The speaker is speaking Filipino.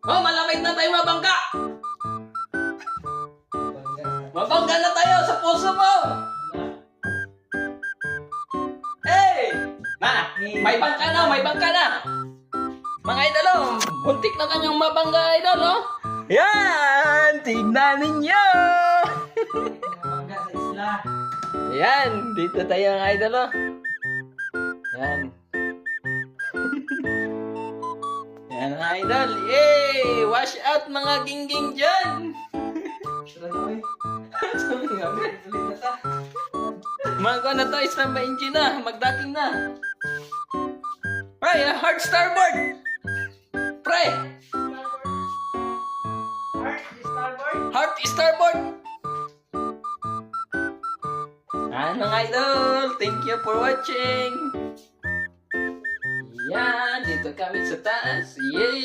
Oh, malamig na tayo mabangga! Mabangga na tayo sa puso mo! Hey! Na! May bangka na! May bangka na! Mga idol, oh, buntik na kanyang mabangga, idol, oh! Yan! Tignan ninyo! Mabangga sa isla. Yan! Dito tayo, mga idol, oh! Yan! Yan, mga idol! Yay! Wash out, mga gingging dyan! Tara na, oy. Sabi nga, Ulit na ta. mga na to, isang engine na, magdaking na. Pre, hard starboard! Pre, Heart, starboard. hard starboard! Mga idol, thank you for watching. Yan, dito kami sa taas. Yay!